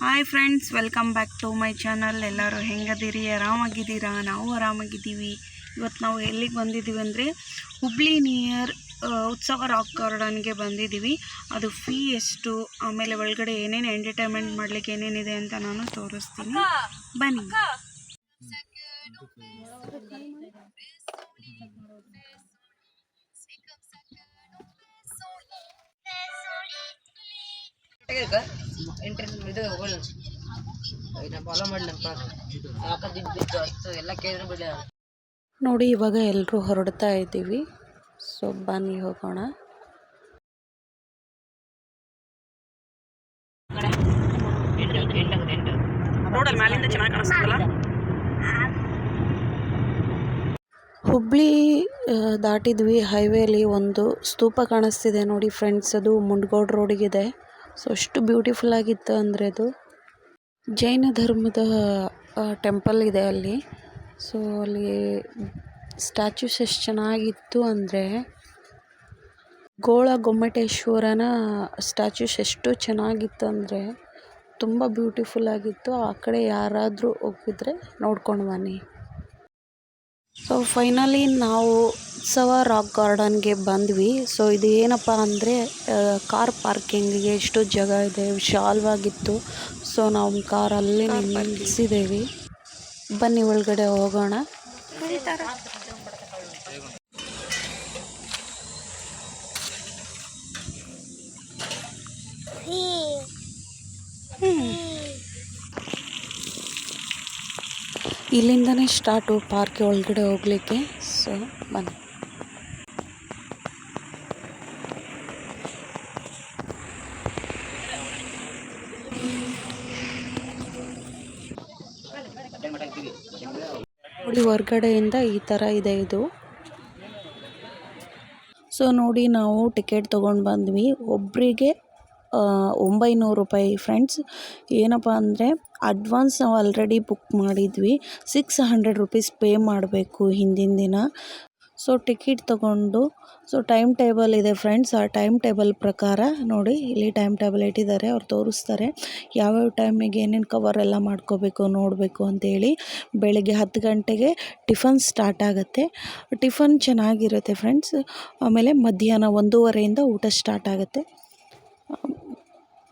Hi friends, welcome back to my channel. ಎಲ್ಲರೂ ಹೆಂಗದಿರಿ? ಆರಾಮಾಗಿದ್ದೀರಾ? ನಾವು ಆರಾಮಾಗಿದ್ದೀವಿ. ಇವತ್ತು ನಾವು ಎಲ್ಲಿಗೆ ಬಂದಿದ್ದೀವಿ ಅಂದರೆ ಹುಬ್ಳಿ ನಿಯರ್ ಉತ್ಸವ ರಾಕ್ ಗಾರ್ಡನ್ಗೆ ಬಂದಿದ್ದೀವಿ. ಅದು ಫೀ ಎಷ್ಟು, ಆಮೇಲೆ ಒಳಗಡೆ ಏನೇನು ಎಂಟರ್ಟೈನ್ಮೆಂಟ್ ಮಾಡಲಿಕ್ಕೆ ಏನೇನಿದೆ ಅಂತ ನಾನು ತೋರಿಸ್ತೀನಿ, ಬನ್ನಿ. ನೋಡಿ, ಇವಾಗ ಎಲ್ಲರೂ ಹೊರಡ್ತಾ ಇದ್ದೀವಿ. ಸೊ ಬನ್ನಿ ಹೋಗೋಣ. ಹುಬ್ಳಿ ದಾಟಿದ್ವಿ. ಹೈವೇಲಿ ಒಂದು ಸ್ತೂಪ ಕಾಣಿಸ್ತಿದೆ ನೋಡಿ ಫ್ರೆಂಡ್ಸ್, ಅದು ಮುಂಡಗೋಡ್ ರೋಡಿಗಿದೆ. ಸೊ ಅಷ್ಟು ಬ್ಯೂಟಿಫುಲ್ ಆಗಿತ್ತು ಅಂದರೆ ಅದು ಜೈನ ಧರ್ಮದ ಟೆಂಪಲ್ ಇದೆ ಅಲ್ಲಿ. ಸೊ ಅಲ್ಲಿ ಸ್ಟ್ಯಾಚ್ಯೂಸ್ ಎಷ್ಟು ಚೆನ್ನಾಗಿತ್ತು ಅಂದರೆ, ಗೋಳ ಗೊಮ್ಮಟೇಶ್ವರನ ಸ್ಟ್ಯಾಚ್ಯೂಸ್ ಎಷ್ಟು ಚೆನ್ನಾಗಿತ್ತು ಅಂದರೆ ತುಂಬ ಬ್ಯೂಟಿಫುಲ್ ಆಗಿತ್ತು. ಆ ಕಡೆ ಯಾರಾದರೂ ಹೋಗಿದ್ರೆ ನೋಡ್ಕೊಂಡು ಬನ್ನಿ. ಸೊ ಫೈನಲಿ ನಾವು ಉತ್ಸವ ರಾಕ್ ಗಾರ್ಡನ್ಗೆ ಬಂದ್ವಿ. ಸೊ ಇದು ಏನಪ್ಪ ಅಂದರೆ ಕಾರ್ ಪಾರ್ಕಿಂಗಿಗೆ ಎಷ್ಟು ಜಾಗ ಇದೆ, ವಿಶಾಲವಾಗಿತ್ತು. ಸೊ ನಾವು ಕಾರಲ್ಲಿ ನಿಲ್ಲಿಸಿದ್ದೇವೆ. ಬನ್ನಿ ಒಳಗಡೆ ಹೋಗೋಣ. ಇಲ್ಲಿಂದನೇ ಸ್ಟಾರ್ಟು ಪಾರ್ಕ್ ಒಳಗಡೆ ಹೋಗ್ಲಿಕ್ಕೆ. ಸೊ ಬನ್ನಿ. ನೋಡಿ, ಹೊರಗಡೆಯಿಂದ ಈ ಥರ ಇದೆ ಇದು. ಸೊ ನೋಡಿ, ನಾವು ಟಿಕೆಟ್ ತೊಗೊಂಡು ಬಂದ್ವಿ. ಒಬ್ಬರಿಗೆ 900 ರೂಪಾಯಿ ಫ್ರೆಂಡ್ಸ್. ಏನಪ್ಪ ಅಂದರೆ ಅಡ್ವಾನ್ಸ್ ನಾವು ಆಲ್ರೆಡಿ ಬುಕ್ ಮಾಡಿದ್ವಿ. 600 ರುಪೀಸ್ ಪೇ ಮಾಡಬೇಕು ಹಿಂದಿನ ದಿನ. ಸೊ ಟಿಕೆಟ್ ತೊಗೊಂಡು, ಸೊ ಟೈಮ್ ಟೇಬಲ್ ಇದೆ ಫ್ರೆಂಡ್ಸ್. ಆ ಟೈಮ್ ಟೇಬಲ್ ಪ್ರಕಾರ ನೋಡಿ, ಇಲ್ಲಿ ಟೈಮ್ ಟೇಬಲ್ ಇಟ್ಟಿದ್ದಾರೆ, ಅವ್ರು ತೋರಿಸ್ತಾರೆ ಯಾವ್ಯಾವ ಟೈಮಿಗೆ ಏನೇನು ಕವರ್ ಎಲ್ಲ ಮಾಡ್ಕೋಬೇಕು ನೋಡಬೇಕು ಅಂತೇಳಿ. ಬೆಳಗ್ಗೆ 10 ಗಂಟೆಗೆ ಟಿಫನ್ ಸ್ಟಾರ್ಟ್ ಆಗುತ್ತೆ. ಟಿಫನ್ ಚೆನ್ನಾಗಿರುತ್ತೆ ಫ್ರೆಂಡ್ಸ್. ಆಮೇಲೆ ಮಧ್ಯಾಹ್ನ 1:30ಯಿಂದ ಊಟ ಸ್ಟಾರ್ಟ್ ಆಗುತ್ತೆ.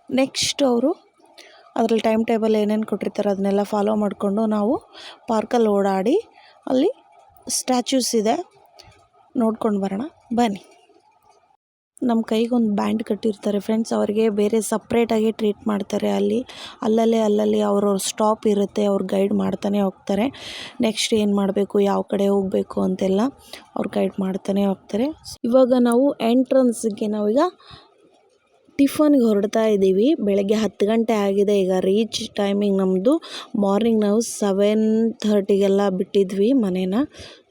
ನೆಕ್ಸ್ಟ್ ಅವರು ಅದರಲ್ಲಿ ಟೈಮ್ ಟೇಬಲ್ ಏನೇನು ಕೊಟ್ಟಿರ್ತಾರೆ ಅದನ್ನೆಲ್ಲ ಫಾಲೋ ಮಾಡಿಕೊಂಡು ನಾವು ಪಾರ್ಕಲ್ಲಿ ಓಡಾಡಿ, ಅಲ್ಲಿ ಸ್ಟ್ಯಾಚ್ಯೂಸ್ ಇದೆ, ನೋಡ್ಕೊಂಡು ಬರೋಣ ಬನ್ನಿ. ನಮ್ಮ ಕೈಗೊಂದು ಬ್ಯಾಂಡ್ ಕಟ್ಟಿರ್ತಾರೆ ಫ್ರೆಂಡ್ಸ್. ಅವರಿಗೆ ಬೇರೆ ಸಪ್ರೇಟಾಗಿ ಟ್ರೀಟ್ ಮಾಡ್ತಾರೆ. ಅಲ್ಲಲ್ಲಿ ಅವ್ರವ್ರ ಸ್ಟಾಪ್ ಇರುತ್ತೆ, ಅವ್ರು ಗೈಡ್ ಮಾಡ್ತಾನೆ ಹೋಗ್ತಾರೆ. ನೆಕ್ಸ್ಟ್ ಏನು ಮಾಡಬೇಕು, ಯಾವ ಕಡೆ ಹೋಗಬೇಕು ಅಂತೆಲ್ಲ ಅವ್ರು ಗೈಡ್ ಮಾಡ್ತಾನೆ ಹೋಗ್ತಾರೆ. ಇವಾಗ ನಾವು ಎಂಟ್ರನ್ಸ್ಗೆ ನಾವೀಗ ಟಿಫನ್ಗೆ ಹೊರಡ್ತಾ ಇದ್ದೀವಿ. ಬೆಳಗ್ಗೆ 10 ಗಂಟೆ ಆಗಿದೆ. ಈಗ ರೀಚ್ ಟೈಮಿಂಗ್ ನಮ್ಮದು ಮಾರ್ನಿಂಗ್ ನಾವು 7:30ಗೆಲ್ಲ ಬಿಟ್ಟಿದ್ವಿ ಮನೇನ.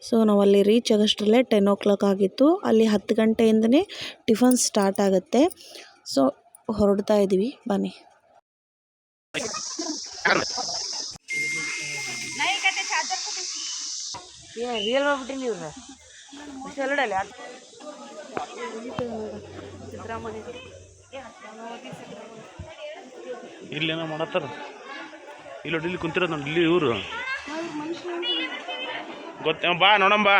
ಸೊ ನಾವು ಅಲ್ಲಿ ರೀಚ್ ಆಗೋಷ್ಟರಲ್ಲೇ 10 o'clock ಆಗಿತ್ತು. ಅಲ್ಲಿ 10 ಗಂಟೆಯಿಂದನೇ ಟಿಫನ್ ಸ್ಟಾರ್ಟ್ ಆಗುತ್ತೆ. ಸೊ ಹೊರಡ್ತಾ ಇದ್ದೀವಿ, ಬನ್ನಿ. ಇಲ್ಲೇನೋ ಮಾಡತ್ತಾರ, ಇಲ್ಲಿ ಕುಂತಿರೋದು ನೋಡಿ. ಇಲ್ಲಿ ಇವರು ಗೊತ್ತ, ಬಾ ನೋಡಮ್ಮ ಬಾ.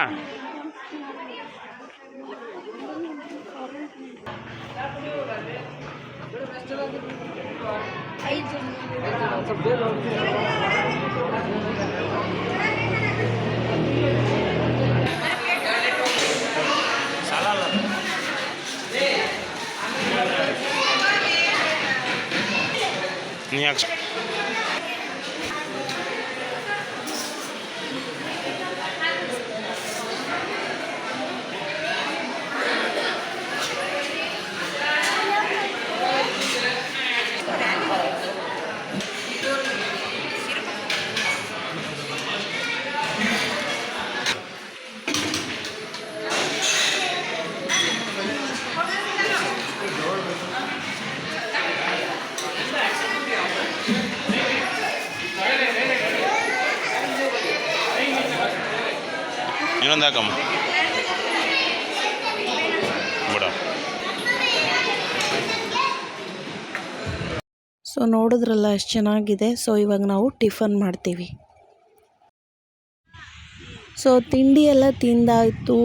ನೀ ಯಾಕೆ ಇನ್ನೊಂದು ಹಾಕಮ್ಮ ಬಿಡ. ಸೊ ಸೊ ನೋಡಿದ್ರಲ್ಲ ಎಷ್ಟು ಚೆನ್ನಾಗಿದೆ. ಸೊ ಇವಾಗ ನಾವು ಟಿಫನ್ ಮಾಡ್ತೀವಿ. ಸೊ ತಿಂಡಿ ಎಲ್ಲ ತಿಂದಾಯಿತು,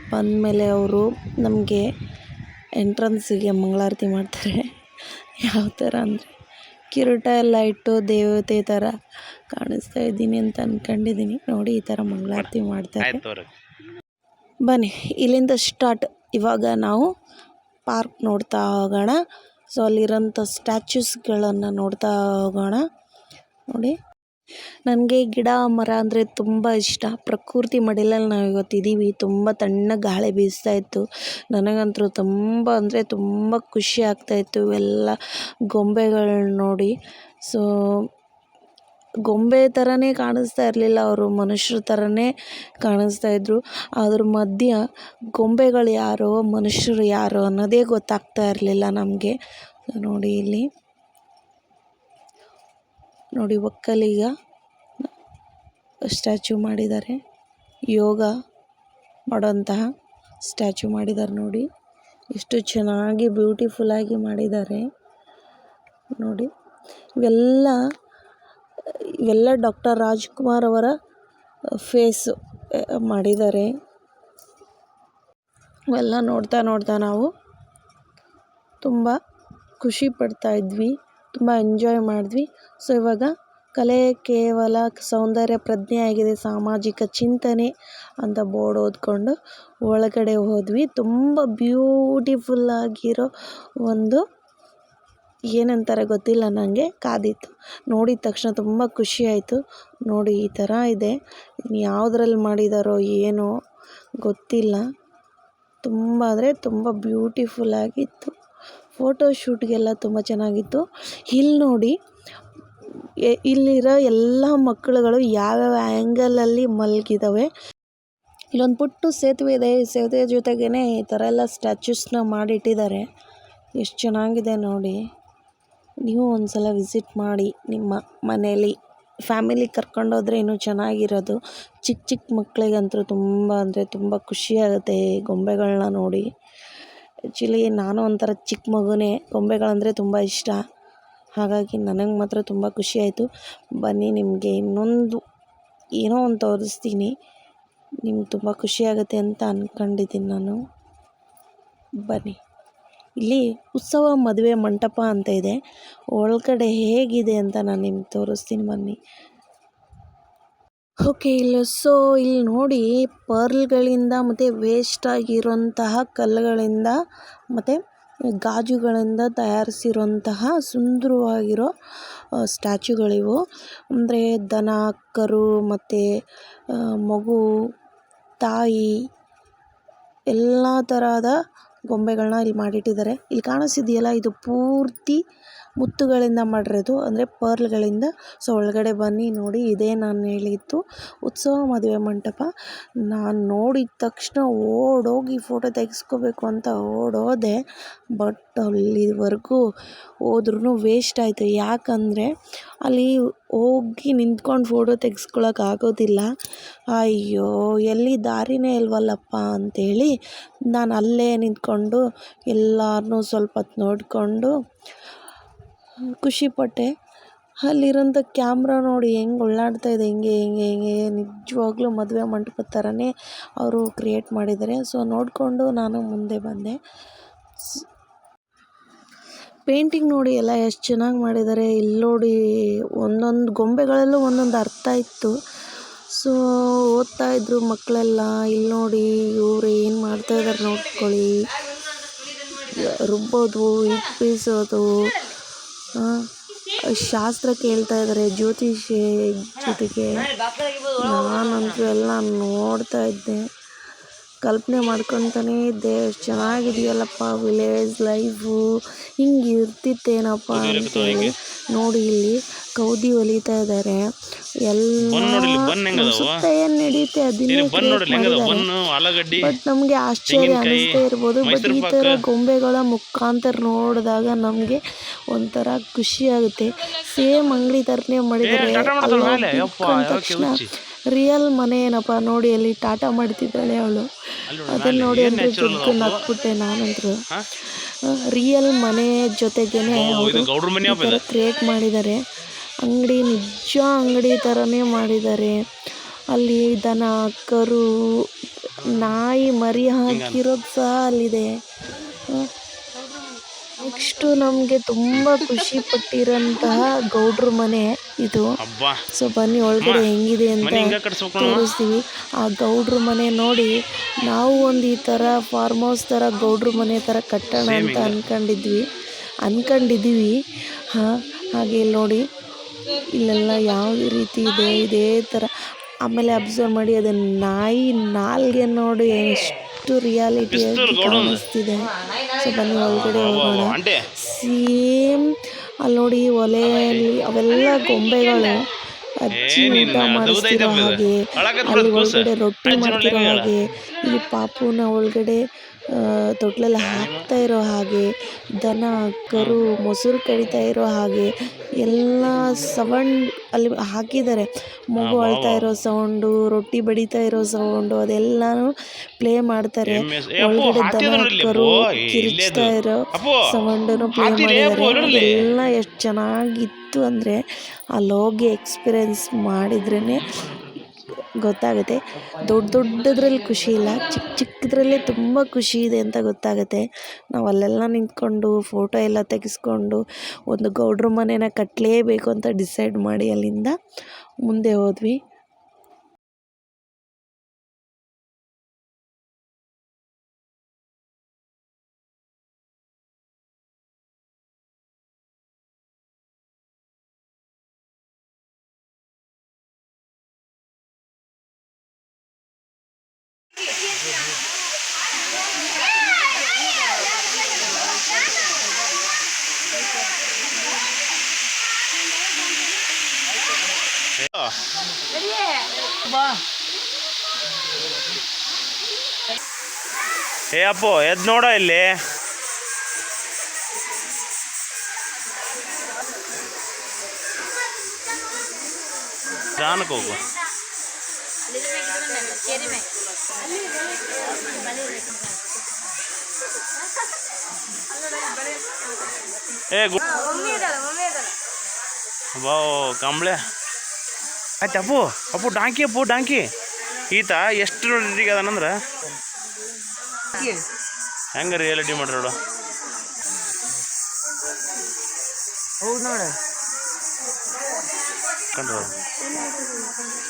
ಬಂದಮೇಲೆ ಅವರು ನಮಗೆ ಎಂಟ್ರೆನ್ಸಿಗೆ ಮಂಗಳಾರತಿ ಮಾಡ್ತಾರೆ. ಯಾವ ಥರ ಅಂದರೆ ಕಿರೀಟ ಎಲ್ಲ ಇಟ್ಟು ದೇವತೆ ಥರ ಕಾಣಿಸ್ತಾ ಇದ್ದೀನಿ ಅಂತ ಅಂದ್ಕೊಂಡಿದ್ದೀನಿ. ನೋಡಿ ಈ ಥರ ಮಂಗಳಾರತಿ ಮಾಡ್ತಾರೆ. ಬನ್ನಿ ಇಲ್ಲಿಂದ ಸ್ಟಾರ್ಟ್. ಇವಾಗ ನಾವು ಪಾರ್ಕ್ ನೋಡ್ತಾ ಹೋಗೋಣ. ಸೊ ಅಲ್ಲಿರೋಂಥ ಸ್ಟ್ಯಾಚ್ಯೂಸ್ಗಳನ್ನು ನೋಡ್ತಾ ಹೋಗೋಣ. ನೋಡಿ, ನನಗೆ ಗಿಡ ಮರ ಅಂದರೆ ತುಂಬ ಇಷ್ಟ. ಪ್ರಕೃತಿ ಮಡಿಲಲ್ಲಿ ನಾವು ಇವತ್ತಿದ್ದೀವಿ. ತುಂಬ ತಣ್ಣಗೆ ಗಾಳಿ ಬೀಸ್ತಾ ಇತ್ತು. ನನಗಂತೂ ತುಂಬ ಅಂದರೆ ತುಂಬ ಖುಷಿ ಆಗ್ತಾಯಿತ್ತು ಇವೆಲ್ಲ ಗೊಂಬೆಗಳನ್ನ ನೋಡಿ. ಸೊ ಗೊಂಬೆ ಥರನೇ ಕಾಣಿಸ್ತಾ ಇರಲಿಲ್ಲ, ಅವರು ಮನುಷ್ಯರ ಥರನೇ ಕಾಣಿಸ್ತಾಯಿದ್ರು. ಅದ್ರ ಮಧ್ಯ ಗೊಂಬೆಗಳು ಯಾರೋ ಮನುಷ್ಯರು ಯಾರೋ ಅನ್ನೋದೇ ಗೊತ್ತಾಗ್ತಾ ಇರಲಿಲ್ಲ ನಮಗೆ. ನೋಡಿ ಇಲ್ಲಿ ನೋಡಿ ಒಕ್ಕಲಿಗ ಸ್ಟ್ಯಾಚ್ಯೂ ಮಾಡಿದ್ದಾರೆ, ಯೋಗ ಮಾಡೋಂತಹ ಸ್ಟ್ಯಾಚ್ಯೂ ಮಾಡಿದ್ದಾರೆ. ನೋಡಿ ಎಷ್ಟು ಚೆನ್ನಾಗಿ ಬ್ಯೂಟಿಫುಲ್ಲಾಗಿ ಮಾಡಿದ್ದಾರೆ. ನೋಡಿ ಇವೆಲ್ಲ ಡಾಕ್ಟರ್ ರಾಜ್ಕುಮಾರ್ ಅವರ ಫೇಸು ಮಾಡಿದ್ದಾರೆ. ಇವೆಲ್ಲ ನೋಡ್ತಾ ನಾವು ತುಂಬ ಖುಷಿ ಪಡ್ತಾ ಇದ್ವಿ, ತುಂಬ ಎಂಜಾಯ್ ಮಾಡಿದ್ವಿ. ಸೊ ಇವಾಗ ಕಲೆ ಕೇವಲ ಸೌಂದರ್ಯ ಪ್ರಜ್ಞೆ ಆಗಿದೆ, ಸಾಮಾಜಿಕ ಚಿಂತನೆ ಅಂತ ಬೋರ್ಡ್ ಓದ್ಕೊಂಡು ಒಳಗಡೆ ಹೋದ್ವಿ. ತುಂಬ ಬ್ಯೂಟಿಫುಲ್ಲಾಗಿರೋ ಒಂದು ಏನಂತಾರೆ ಗೊತ್ತಿಲ್ಲ ನನಗೆ, ಕಾದಿತ್ತು. ನೋಡಿದ ತಕ್ಷಣ ತುಂಬ ಖುಷಿ ಆಯಿತು. ನೋಡಿ ಈ ಥರ ಇದೆ, ಯಾವುದ್ರಲ್ಲಿ ಮಾಡಿದಾರೋ ಏನೋ ಗೊತ್ತಿಲ್ಲ. ತುಂಬ ಅಂದರೆ ತುಂಬ ಬ್ಯೂಟಿಫುಲ್ಲಾಗಿತ್ತು. ಫೋಟೋಶೂಟ್ಗೆಲ್ಲ ತುಂಬ ಚೆನ್ನಾಗಿತ್ತು. ಇಲ್ಲಿ ನೋಡಿ, ಇಲ್ಲಿರೋ ಎಲ್ಲ ಮಕ್ಕಳುಗಳು ಯಾವ್ಯಾವ ಆ್ಯಂಗಲಲ್ಲಿ ಮಲಗಿದ್ದಾವೆ. ಇಲ್ಲೊಂದು ಪುಟ್ಟ ಸೇತುವೆ ಇದೆ. ಈ ಸೇತುವೆ ಜೊತೆಗೇ ಈ ಥರ ಎಲ್ಲ ಸ್ಟ್ಯಾಚ್ಯೂಸ್ನ ಮಾಡಿಟ್ಟಿದ್ದಾರೆ. ಎಷ್ಟು ಚೆನ್ನಾಗಿದೆ ನೋಡಿ. ನೀವು ಒಂದು ಸಲ ವಿಸಿಟ್ ಮಾಡಿ ನಿಮ್ಮ ಮನೇಲಿ ಫ್ಯಾಮಿಲಿ ಕರ್ಕೊಂಡೋದ್ರೆ ಇನ್ನೂ ಚೆನ್ನಾಗಿರೋದು. ಚಿಕ್ಕ ಮಕ್ಕಳಿಗಂತೂ ತುಂಬ ಅಂದರೆ ತುಂಬ ಖುಷಿಯಾಗುತ್ತೆ ಗೊಂಬೆಗಳನ್ನ ನೋಡಿ. ಆ್ಯಕ್ಚುಲಿ ನಾನು ಒಂಥರ ಚಿಕ್ಕ ಮಗುನೇ, ಗೊಂಬೆಗಳಂದರೆ ತುಂಬ ಇಷ್ಟ. ಹಾಗಾಗಿ ನನಗೆ ಮಾತ್ರ ತುಂಬ ಖುಷಿಯಾಯಿತು. ಬನ್ನಿ ನಿಮಗೆ ಇನ್ನೊಂದು ಏನೋ ಒಂದು ತೋರಿಸ್ತೀನಿ, ನಿಮ್ಗೆ ತುಂಬ ಖುಷಿಯಾಗುತ್ತೆ ಅಂತ ಅಂದ್ಕೊಂಡಿದ್ದೀನಿ ನಾನು. ಬನ್ನಿ, ಇಲ್ಲಿ ಉತ್ಸವ ಮದುವೆ ಮಂಟಪ ಅಂತ ಇದೆ. ಒಳಗಡೆ ಹೇಗಿದೆ ಅಂತ ನಾನು ನಿಮ್ಗೆ ತೋರಿಸ್ತೀನಿ ಬನ್ನಿ. ಓಕೆ, ಇಲ್ಲಿ ನೋಡಿ ಪರ್ಲ್ಗಳಿಂದ ಮತ್ತು ವೇಸ್ಟ್ ಆಗಿರೋಂತಹ ಕಲ್ಲುಗಳಿಂದ ಮತ್ತು ಗಾಜುಗಳಿಂದ ತಯಾರಿಸಿರೋಂತಹ ಸುಂದರವಾಗಿರೋ ಸ್ಟ್ಯಾಚ್ಯೂಗಳಿವು. ಅಂದರೆ ದನ, ಕರು ಮತ್ತು ಮಗು, ತಾಯಿ ಎಲ್ಲ ತರಹದ ಗೊಂಬೆಗಳನ್ನ ಇಲ್ಲಿ ಮಾಡಿಟ್ಟಿದ್ದಾರೆ. ಇಲ್ಲಿ ಕಾಣಿಸ್ತಿದೆಯಲ್ಲ, ಇದು ಪೂರ್ತಿ ಮುತ್ತುಗಳಿಂದ ಮಾಡಿರೋದು, ಅಂದರೆ ಪರ್ಲ್ಗಳಿಂದ. ಸೊ ಒಳಗಡೆ ಬನ್ನಿ ನೋಡಿ, ಇದೇ ನಾನು ಹೇಳಿದ್ದು ಉತ್ಸವ ಮದುವೆ ಮಂಟಪ. ನಾನು ನೋಡಿದ ತಕ್ಷಣ ಓಡೋಗಿ ಫೋಟೋ ತೆಗೆಸ್ಕೋಬೇಕು ಅಂತ ಓಡೋದೆ. ಬಟ್ ಅಲ್ಲಿವರೆಗೂ ಹೋದ್ರೂ ವೇಸ್ಟ್ ಆಯಿತು. ಯಾಕಂದರೆ ಅಲ್ಲಿ ಹೋಗಿ ನಿಂತ್ಕೊಂಡು ಫೋಟೋ ತೆಗೆಸ್ಕೊಳಕ್ಕಾಗೋದಿಲ್ಲ. ಅಯ್ಯೋ, ಎಲ್ಲಿ ದಾರಿನೇ ಇಲ್ವಲ್ಲಪ್ಪ ಅಂಥೇಳಿ ನಾನು ಅಲ್ಲೇ ನಿಂತ್ಕೊಂಡು ಎಲ್ಲರನ್ನೂ ಸ್ವಲ್ಪ ಹೊತ್ತು ನೋಡಿಕೊಂಡು ಖುಷಿಪಟ್ಟೆ. ಅಲ್ಲಿರೋಂಥ ಕ್ಯಾಮ್ರಾ ನೋಡಿ ಹೆಂಗೆ ಓಡಾಡ್ತಾ ಇದೆ, ಹಿಂಗೆ ನಿಜವಾಗ್ಲೂ ಮದುವೆ ಮಂಟಪದ ಥರನೇ ಅವರು ಕ್ರಿಯೇಟ್ ಮಾಡಿದ್ದಾರೆ. ಸೊ ನೋಡಿಕೊಂಡು ನಾನು ಮುಂದೆ ಬಂದೆ. ಪೇಂಟಿಂಗ್ ನೋಡಿ ಎಲ್ಲ ಎಷ್ಟು ಚೆನ್ನಾಗಿ ಮಾಡಿದ್ದಾರೆ. ಇಲ್ಲಿ ನೋಡಿ ಒಂದೊಂದು ಗೊಂಬೆಗಳಲ್ಲೂ ಒಂದೊಂದು ಅರ್ಥ ಇತ್ತು. ಸೊ ಓದ್ತಾಯಿದ್ರು ಮಕ್ಕಳೆಲ್ಲ. ಇಲ್ಲಿ ನೋಡಿ ಇವರು ಏನು ಮಾಡ್ತಾಯಿದ್ದಾರೆ ನೋಡ್ಕೊಳ್ಳಿ. ರುಬ್ಬೋದು, ಹಿಟ್ಟು ಬೀಸೋದು, ಶಾಸ್ತ್ರ ಕೇಳ್ತಾ ಇದ್ದಾರೆ, ಜ್ಯೋತಿಷಿ ಜೊತೆಗೆ. ನಾನಂತೂ ಎಲ್ಲ ನೋಡ್ತಾ ಇದ್ದೆ, ಕಲ್ಪನೆ ಮಾಡ್ಕೊತಾನೇ ಇದ್ದೆ. ಎಷ್ಟು ಚೆನ್ನಾಗಿದೆಯಲ್ಲಪ್ಪ ವಿಲೇಜ್ ಲೈಫು, ಹಿಂಗೆ ಇರ್ತಿತ್ತೇನಪ್ಪ ಅಂತೇಳಿ. ನೋಡಿ ಇಲ್ಲಿ ಕೌದಿ ಹೊಲಿತಾ ಇದ್ದಾರೆ. ಎಲ್ಲ ಸುತ್ತ ಏನು ನಡೀತೆ ಅದನ್ನೇ ಬಟ್ ನಮಗೆ ಆಶ್ಚರ್ಯ ಅನ್ನಿಸ್ತಾ ಇರ್ಬೋದು. ಬಟ್ ಈ ಥರ ಗೊಂಬೆಗಳ ಮುಖಾಂತರ ನೋಡಿದಾಗ ನಮಗೆ ಒಂಥರ ಖುಷಿ ಆಗುತ್ತೆ. ಸೇಮ್ ಅಂಗಡಿ ಥರನೇ ಮಾಡಿದ್ದಾರೆ. ಅಲ್ಲಿ ಅಂದ ತಕ್ಷಣ ರಿಯಲ್ ಮನೆ ಏನಪ್ಪ ನೋಡಿ, ಅಲ್ಲಿ ಟಾಟಾ ಮಾಡ್ತಿದ್ದಾಳೆ ಅವಳು. ಅದನ್ನು ನೋಡಿ ಅಂದರೆ ಜಗ್ಗು ನಕ್ಬಿಟ್ಟೆ ನಾನಂತರೂ. ರಿಯಲ್ ಮನೆ ಜೊತೆಗೇನೆ ಅವರು ಈ ಥರ ಕ್ರಿಯೇಟ್ ಮಾಡಿದ್ದಾರೆ. ಅಂಗಡಿ ನಿಜ ಅಂಗಡಿ ಥರನೇ ಮಾಡಿದ್ದಾರೆ. ಅಲ್ಲಿ ದನ, ಕರು, ನಾಯಿ ಮರಿ ಹಾಕಿರೋದು ಸಹ ಅಲ್ಲಿದೆ. ನೆಕ್ಸ್ಟು ನಮಗೆ ತುಂಬ ಖುಷಿ ಪಟ್ಟಿರೋಂತಹ ಗೌಡ್ರ ಮನೆ ಇದು. ಸೊ ಬನ್ನಿ ಒಳಗಡೆ ಹೆಂಗಿದೆ ಅಂತ ತೋರಿಸ್ತೀವಿ. ಆ ಗೌಡ್ರ ಮನೆ ನೋಡಿ, ನಾವು ಒಂದು ಈ ಥರ ಫಾರ್ಮ್ ಹೌಸ್ ಥರ ಗೌಡ್ರ ಮನೆ ಥರ ಕಟ್ಟೋಣ ಅಂತ ಅನ್ಕೊಂಡಿದ್ದೀವಿ. ಹಾಗೆ ಇಲ್ಲಿ ನೋಡಿ, ಇಲ್ಲೆಲ್ಲ ಯಾವ ರೀತಿ ಇದೆ ಇದೇ ಥರ. ಆಮೇಲೆ ಅಬ್ಸರ್ವ್ ಮಾಡಿ, ಅದು ನಾಯಿ ನಾಲ್ಗೆ ನೋಡಿ ಎಷ್ಟು ರಿಯಾಲಿಟಿ ಕಾಣಿಸ್ತಿದೆ. ಸೊ ಬನ್ನಿ ಒಳಗಡೆ ಹೋಗೋಣ. ಸೇಮ್ ಅಲ್ಲಿ ನೋಡಿ, ಒಲೆಯಲ್ಲಿ ಅವೆಲ್ಲ ಗೊಂಬೆಗಳು ಅಜ್ಜಿ ಊಟ ಮಾಡಿಸ್ತಿರೋ ಹಾಗೆ, ಅಲ್ಲಿ ಒಳಗಡೆ ರೊಟ್ಟಿ ಮಾಡ್ತಿರೋ ಹಾಗೆ, ಇಲ್ಲಿ ಪಾಪುನ ಒಳಗಡೆ ತೊಟ್ಲಲ್ಲಿ ಹಾಕ್ತಾ ಇರೋ ಹಾಗೆ, ದನ ಕರು ಮೊಸರು ಕಡಿತಾ ಇರೋ ಹಾಗೆ ಎಲ್ಲ ಸೌಂಡ್ ಅಲ್ಲಿ ಹಾಕಿದ್ದಾರೆ. ಮಗು ಅಳ್ತಾ ಇರೋ ಸೌಂಡು, ರೊಟ್ಟಿ ಬಡಿತಾ ಇರೋ ಸೌಂಡು ಅದೆಲ್ಲನೂ ಪ್ಲೇ ಮಾಡ್ತಾರೆ. ಒಳಗಡೆ ದನ ಕರು ಕಿರಿಚ್ತಾ ಇರೋ ಸೌಂಡನ್ನು ಪ್ಲೇ ಮಾಡಿದ್ದಾರೆ. ಅದೆಲ್ಲ ಎಷ್ಟು ಚೆನ್ನಾಗಿತ್ತು ಅಂದರೆ ಅಲ್ಲಿ ಹೋಗಿ ಎಕ್ಸ್ಪೀರಿಯೆನ್ಸ್ ಮಾಡಿದ್ರೇ ಗೊತ್ತಾಗುತ್ತೆ. ದೊಡ್ಡದ್ರಲ್ಲಿ ಖುಷಿ ಇಲ್ಲ, ಚಿಕ್ಕದ್ರಲ್ಲೇ ತುಂಬ ಖುಷಿ ಇದೆ ಅಂತ ಗೊತ್ತಾಗುತ್ತೆ. ನಾವು ಅಲ್ಲೆಲ್ಲ ನಿಂತ್ಕೊಂಡು ಫೋಟೋ ಎಲ್ಲ ತೆಗೆಸ್ಕೊಂಡು ಒಂದು ಗೌಡ್ರ ಮನೇನ ಕಟ್ಟಲೇಬೇಕು ಅಂತ ಡಿಸೈಡ್ ಮಾಡಿ ಅಲ್ಲಿಂದ ಮುಂದೆ ಹೋದ್ವಿ. ಏ ಅಪ್ಪು ಎದ್ದು ನೋಡೋ ಇಲ್ಲಿ. ಜಾನಕ್ಕೆ ಹೋಗು. ಏ ಬಾ ಕಂಬಳೆ ಆಯ್ತು. ಅಪ್ಪು ಡಾಂಕಿ ಈತ ಎಷ್ಟು ರೆಡಿಗೆ ಅದಾನಂದ್ರೆ ಹೆಂಗ ರಿಯಾಲಿಟಿ ಮಾಡ್ರಿ ನೋಡು. ಹೌದು ನೋಡ ಕಂಡ್ರು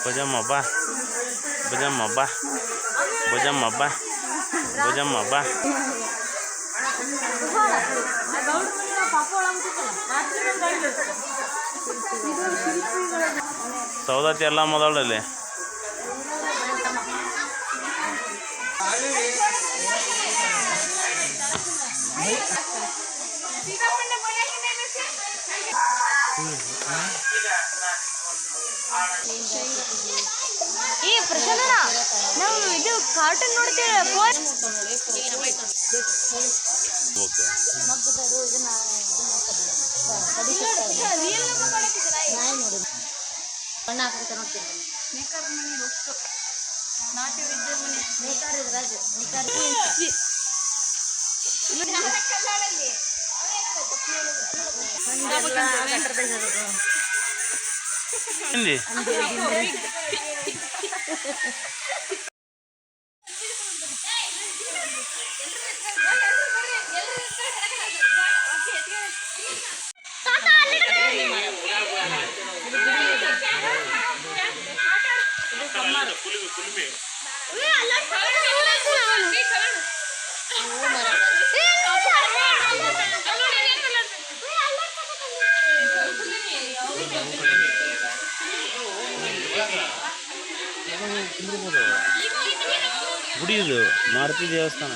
ಭುಜಮ್ಮ ಬಾ ಸೌದತ್ತಿ ಎಲ್ಲ ಮೊದಲಲ್ಲಿ ಈ ಪ್ರಶಾಂತನ ನಾವು ಇದು ಕಾರ್ಟೂನ್ ನೋಡ್ತೀವಿ. ಗುಡಿ ಇದು ಮಾರುತಿ ದೇವಸ್ಥಾನ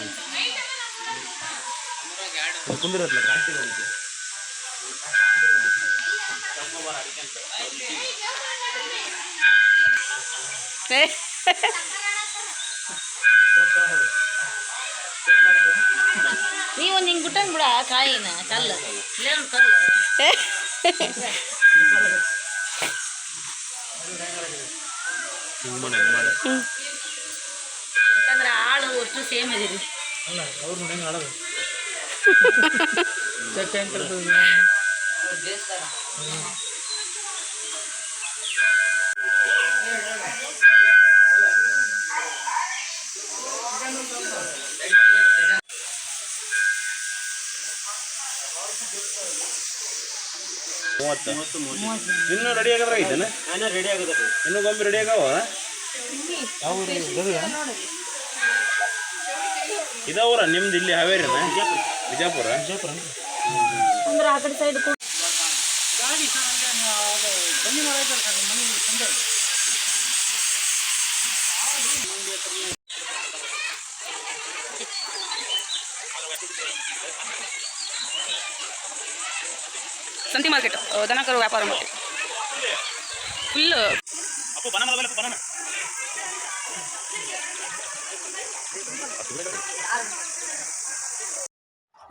ಕುಂದಿರತ್ಲ ಕಾಟಿ ಬಂದಿದೆ. ನೀವೊಂದು ಹಿಂಗೆ ಬಿಟ್ಟಂಗೆ ಬಿಡ ಕಾಯಿನ ಕಲ್ಲು ಕಲ್ಲು ಯಾಕಂದ್ರೆ ಆಳು ಒಟ್ಟು ಸೇಮ್ ಇದೀರಿ. ಇನ್ನೂ ರೆಡಿ ಆಗದ್ರ ಐತೇನೆ ರೆಡಿ ಆಗದ ಇನ್ನೂ ಗೊಂಬೆ ರೆಡಿ ಆಗವ ಇದಾವ್ರ ನಿಮ್ದು ಇಲ್ಲಿ ಹಾವೇರಿನ ಬಿಜಾಪುರ ಅಂದ್ರೆ ಆ ಕಡೆ ಸೈಡ್ ಸಂತಿ ಮಾರ್ಕೆಟ್ ದನಕರು ವ್ಯಾಪಾರ ಮಾಡ್ತೀವಿ ಫುಲ್.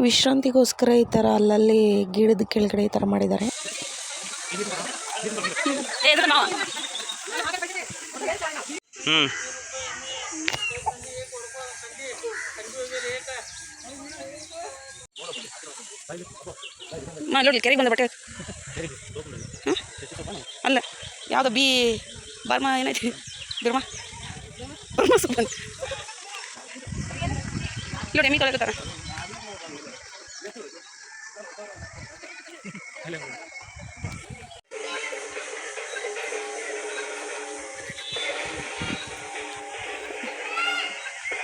ವಿಶ್ರಾಂತಿಗೋಸ್ಕರ ಈ ಥರ ಅಲ್ಲಲ್ಲಿ ಗಿಡದ ಕೆಳಗಡೆ ಈ ಥರ ಮಾಡಿದ್ದಾರೆ. ನೋಡಿ ಕೆರೆಗೆ ಬಂದ ಬಟ್ಟೆ ಅಲ್ಲ ಯಾವುದೋ ಬರ್ಮಾ ಏನೈತಿ ಬರ್ಮಾ ಸೊಪ್ಪು ನೋಡಿ ಎಮ್ಮಿ ತೊಳಕತ್ತಾರ.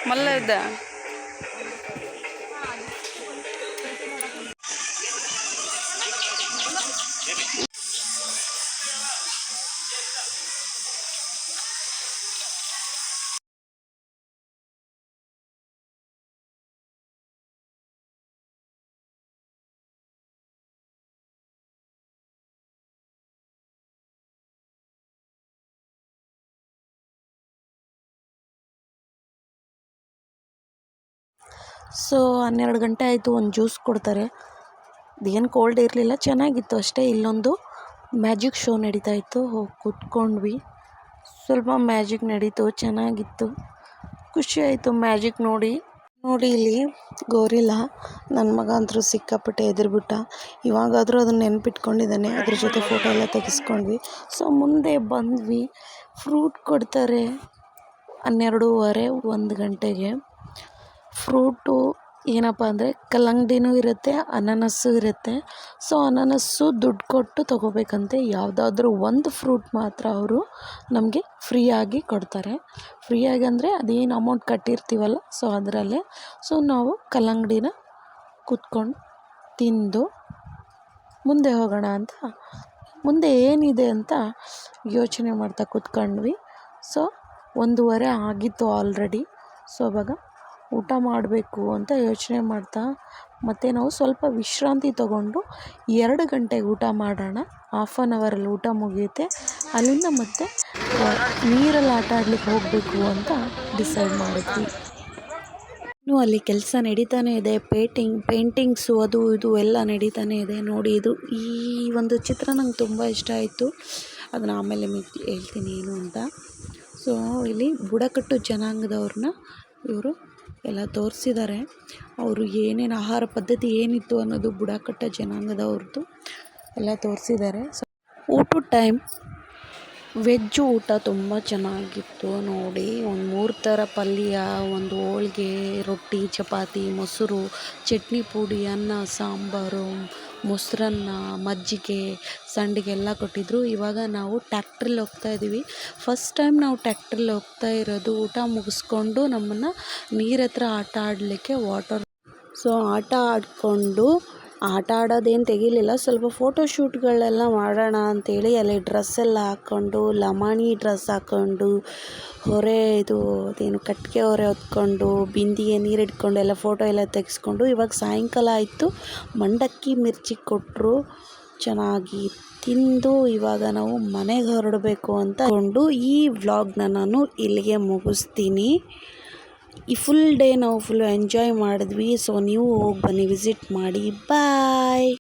ಮಲ್ಲ ಇದ್ದ ಸೊ 12 ಗಂಟೆ ಆಯಿತು. ಒಂದು ಜ್ಯೂಸ್ ಕೊಡ್ತಾರೆ. ಅದೇನು ಕೋಲ್ಡ್ ಇರಲಿಲ್ಲ, ಚೆನ್ನಾಗಿತ್ತು ಅಷ್ಟೇ. ಇಲ್ಲೊಂದು ಮ್ಯಾಜಿಕ್ ಶೋ ನಡೀತಾ ಇತ್ತು, ಹೋಗಿ ಕೂತ್ಕೊಂಡ್ವಿ. ಸ್ವಲ್ಪ ಮ್ಯಾಜಿಕ್ ನಡೀತು, ಚೆನ್ನಾಗಿತ್ತು, ಖುಷಿ ಆಯಿತು ಮ್ಯಾಜಿಕ್ ನೋಡಿ. ಇಲ್ಲಿ ಗೋರಿಲ್ಲ, ನನ್ನ ಮಗ ಅಂತೂ ಸಿಕ್ಕಾಪಟ್ಟೆ ಎದುರುಬಿಟ್ಟ. ಇವಾಗಾದರೂ ಅದನ್ನು ನೆನ್ಪಿಟ್ಕೊಂಡಿದ್ದಾನೆ. ಅದ್ರ ಜೊತೆ ಫೋಟೋ ಎಲ್ಲ ತೆಗೆಸ್ಕೊಂಡ್ವಿ. ಸೊ ಮುಂದೆ ಬಂದ್ವಿ. ಫ್ರೂಟ್ ಕೊಡ್ತಾರೆ 12:30 1 ಗಂಟೆಗೆ. ಫ್ರೂಟು ಏನಪ್ಪ ಅಂದರೆ ಕಲ್ಲಂಗಡಿನೂ ಇರುತ್ತೆ, ಅನಾನಸ್ಸು ಇರುತ್ತೆ. ಸೊ ಅನಾನಸ್ಸು ದುಡ್ಡು ಕೊಟ್ಟು ತೊಗೋಬೇಕಂತೆ. ಯಾವುದಾದ್ರೂ ಒಂದು ಫ್ರೂಟ್ ಮಾತ್ರ ಅವರು ನಮಗೆ ಫ್ರೀಯಾಗಿ ಕೊಡ್ತಾರೆ. ಫ್ರೀಯಾಗಿ ಅಂದರೆ ಅದೇನು ಅಮೌಂಟ್ ಕಟ್ಟಿರ್ತೀವಲ್ಲ, ಸೊ ಅದರಲ್ಲೇ. ಸೊ ನಾವು ಕಲ್ಲಂಗಡಿನ ಕೂತ್ಕೊಂಡು ತಿಂದು ಮುಂದೆ ಹೋಗೋಣ ಅಂತ, ಮುಂದೆ ಏನಿದೆ ಅಂತ ಯೋಚನೆ ಮಾಡ್ತಾ ಕೂತ್ಕೊಂಡ್ವಿ. ಸೊ 1:30 ಆಗಿತ್ತು ಆಲ್ರೆಡಿ. ಸೊ ಅವಾಗ ಊಟ ಮಾಡಬೇಕು ಅಂತ ಯೋಚನೆ ಮಾಡ್ತಾ, ಮತ್ತು ನಾವು ಸ್ವಲ್ಪ ವಿಶ್ರಾಂತಿ ತಗೊಂಡು 2 ಗಂಟೆಗೆ ಊಟ ಮಾಡೋಣ. 1/2 ಅವರಲ್ಲಿ ಊಟ ಮುಗಿಯುತ್ತೆ. ಅಲ್ಲಿಂದ ಮತ್ತೆ ನೀರಲ್ಲಿ ಆಟ ಆಡ್ಲಿಕ್ಕೆ ಹೋಗಬೇಕು ಅಂತ ಡಿಸೈಡ್ ಮಾಡಿದ್ವಿ. ಇನ್ನೂ ಅಲ್ಲಿ ಕೆಲಸ ನಡೀತಾನೆ ಇದೆ. ಪೇಂಟಿಂಗ್ಸು ಅದು ಇದು ಎಲ್ಲ ನಡೀತಾನೆ ಇದೆ. ನೋಡಿ, ಈ ಒಂದು ಚಿತ್ರ ನಂಗೆ ತುಂಬ ಇಷ್ಟ ಆಯಿತು. ಅದನ್ನು ಆಮೇಲೆ ಹೇಳ್ತೀನಿ ಏನು ಅಂತ. ಸೊ ಇಲ್ಲಿ ಬುಡಕಟ್ಟು ಜನಾಂಗದವ್ರನ್ನ ಇವರು ಎಲ್ಲ ತೋರಿಸಿದ್ದಾರೆ. ಅವರು ಏನೇನು ಆಹಾರ ಪದ್ಧತಿ ಏನಿತ್ತು ಅನ್ನೋದು ಬುಡಕಟ್ಟು ಜನಾಂಗದವ್ರದ್ದು ಎಲ್ಲ ತೋರಿಸಿದ್ದಾರೆ. ಸೊ ಊಟದ ಟೈಮ್ ವೆಜ್ಜು ಊಟ ತುಂಬ ಚೆನ್ನಾಗಿತ್ತು. ನೋಡಿ, ಒಂದು 3 ಥರ ಪಲ್ಯ, ಒಂದು ಹೋಳ್ಗೆ, ರೊಟ್ಟಿ, ಚಪಾತಿ, ಮೊಸರು, ಚಟ್ನಿ ಪುಡಿ, ಅನ್ನ, ಸಾಂಬಾರು, ಮೊಸರನ್ನ, ಮಜ್ಜಿಗೆ, ಸಂಡಿಗೆ ಎಲ್ಲ ಕೊಟ್ಟಿದ್ದರು. ಇವಾಗ ನಾವು ಟ್ಯಾಕ್ಟ್ರಲ್ಲಿ ಹೋಗ್ತಾ ಇದ್ದೀವಿ. ಫಸ್ಟ್ ಟೈಮ್ ನಾವು ಟ್ಯಾಕ್ಟ್ರಲ್ಲಿ ಹೋಗ್ತಾ ಇರೋದು. ಊಟ ಮುಗಿಸ್ಕೊಂಡು ನಮ್ಮನ್ನು ನೀರ ಹತ್ರ ಆಟ ಆಡಲಿಕ್ಕೆ ಸೊ ಆಟ ಆಡೋದೇನು ತೆಗಿಲಿಲ್ಲ. ಸ್ವಲ್ಪ ಫೋಟೋಶೂಟ್ಗಳೆಲ್ಲ ಮಾಡೋಣ ಅಂಥೇಳಿ ಅಲ್ಲಿ ಡ್ರೆಸ್ಸೆಲ್ಲ ಹಾಕ್ಕೊಂಡು, ಲಮಾಣಿ ಡ್ರೆಸ್ ಹಾಕ್ಕೊಂಡು, ಅದೇನು ಕಟ್ಟಿಗೆ ಹೊರೆ ಹೊತ್ಕೊಂಡು, ಬಿಂದಿಗೆ ನೀರು ಇಟ್ಕೊಂಡು ಎಲ್ಲ ಫೋಟೋ ಎಲ್ಲ ತೆಗೆಸ್ಕೊಂಡು, ಇವಾಗ ಸಾಯಂಕಾಲ ಆಯಿತು. ಮಂಡಕ್ಕಿ ಮಿರ್ಚಿ ಕೊಟ್ಟರು, ಚೆನ್ನಾಗಿ ತಿಂದು ಇವಾಗ ನಾವು ಮನೆಗೆ ಹೊರಡಬೇಕು ಅಂತ ಈ ವ್ಲಾಗ್ನ ನಾನು ಇಲ್ಲಿಗೆ ಮುಗಿಸ್ತೀನಿ. ಈ ಫುಲ್ ಡೇ ನಾವು ಎಂಜಾಯ್ ಮಾಡಿದ್ವಿ. ಸೊ ನೀವು ಹೋಗಿ ಬನ್ನಿ, ವಿಸಿಟ್ ಮಾಡಿ. ಬಾಯ್.